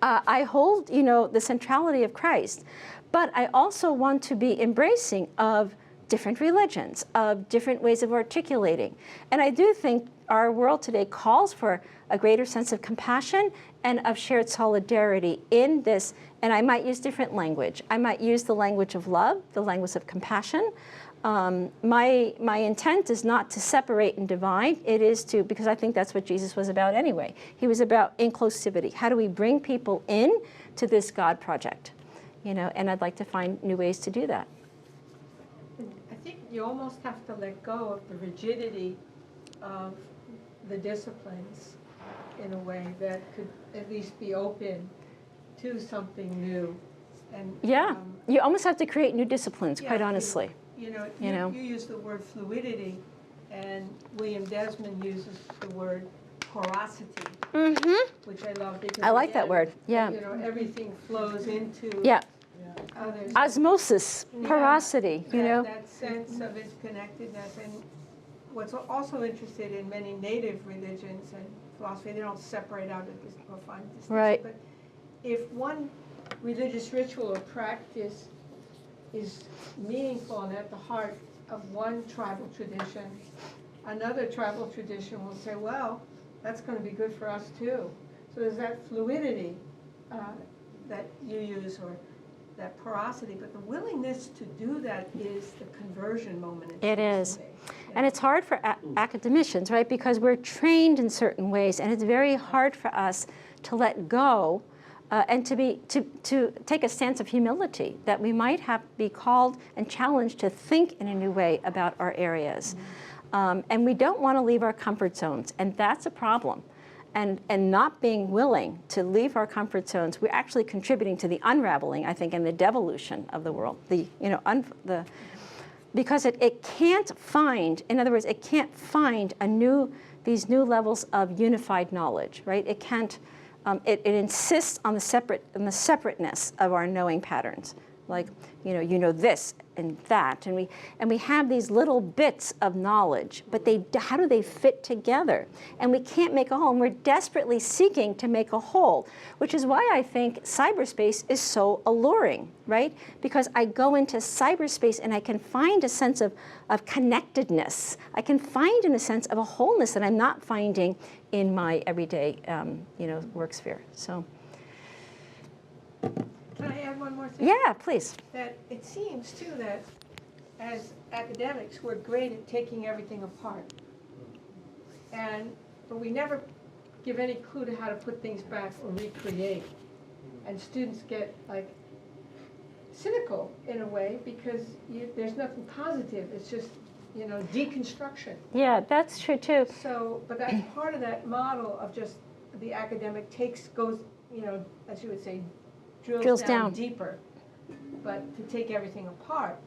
I hold, the centrality of Christ, but I also want to be embracing of different religions, of different ways of articulating. And I do think our world today calls for a greater sense of compassion and of shared solidarity in this. And I might use different language. I might use the language of love, the language of compassion. My intent is not to separate and divide. It is to, because I think that's what Jesus was about anyway. He was about inclusivity. How do we bring people in to this God project? And I'd like to find new ways to do that. I think you almost have to let go of the rigidity of the disciplines in a way that could at least be open to something new. And yeah, you almost have to create new disciplines, yeah, quite honestly. You use the word fluidity, and William Desmond uses the word porosity, which I love because I like that word. Yeah. Everything flows into others. Osmosis, porosity. That sense of interconnectedness, and what's also interested in many native religions and philosophy, they don't separate out this profound distinction. Right. But if one religious ritual or practice is meaningful and at the heart of one tribal tradition, another tribal tradition will say, well, that's going to be good for us too. So there's that fluidity that you use, or that porosity, but the willingness to do that is the conversion moment. It is. And it's hard for academicians, right? Because we're trained in certain ways, and it's very hard for us to let go and to take a stance of humility that we might be called and challenged to think in a new way about our areas. And we don't want to leave our comfort zones, and that's a problem. And not being willing to leave our comfort zones, we're actually contributing to the unraveling, I think, and the devolution of the world. Because it can't find, in other words, it can't find these new levels of unified knowledge, right? It can't. It insists on the separateness of our knowing patterns, like this and that, and we have these little bits of knowledge, but how do they fit together? And we can't make a whole, and we're desperately seeking to make a whole, which is why I think cyberspace is so alluring, right? Because I go into cyberspace and I can find a sense of connectedness. I can find in a sense of a wholeness that I'm not finding in my everyday, work sphere. So. Can I add one more thing? Yeah, please. That it seems, too, that as academics, we're great at taking everything apart. But we never give any clue to how to put things back or recreate. And students get, cynical in a way because there's nothing positive. It's just, deconstruction. Yeah, that's true, too. So, but that's part of that model of just the academic goes, as you would say, drills down deeper, but to take everything apart.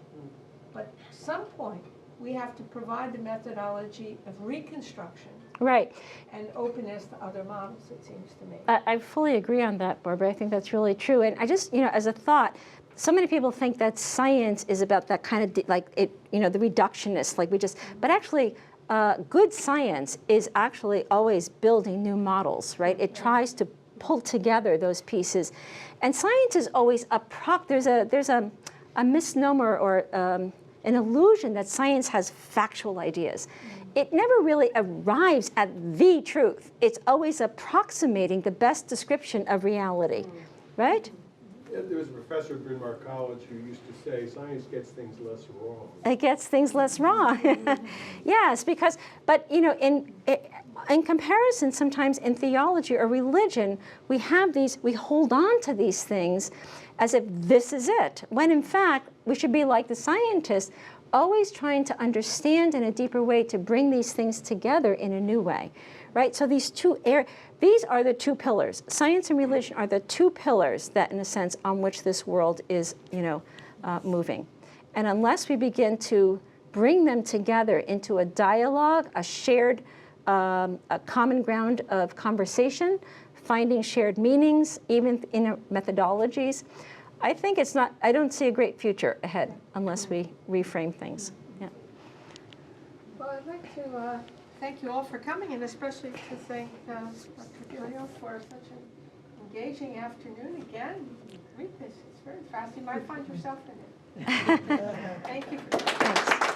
But at some point, we have to provide the methodology of reconstruction. Right. And openness to other models, it seems to me. I fully agree on that, Barbara. I think that's really true. And I just, as a thought, so many people think that science is about that kind of, the reductionist, but actually, good science is actually always building new models, right? It tries to pull together those pieces. And science is always there's a misnomer or an illusion that science has factual ideas. It never really arrives at the truth. It's always approximating the best description of reality, right? There was a professor at Bryn Mawr College who used to say, science gets things less wrong. It gets things less wrong. Yes, but in comparison, sometimes in theology or religion, we hold on to these things as if this is it, when in fact, we should be like the scientists. always trying to understand in a deeper way to bring these things together in a new way, right? So these these are the two pillars. Science and religion are the two pillars that, in a sense, on which this world is, moving. And unless we begin to bring them together into a dialogue, a shared, a common ground of conversation, finding shared meanings, even in methodologies, I don't see a great future ahead unless we reframe things. Yeah. Well, I'd like to thank you all for coming, and especially to thank Dr. Delio for such an engaging afternoon. Again, read this. It's very fast. You might find yourself in it. Thank you. Thanks.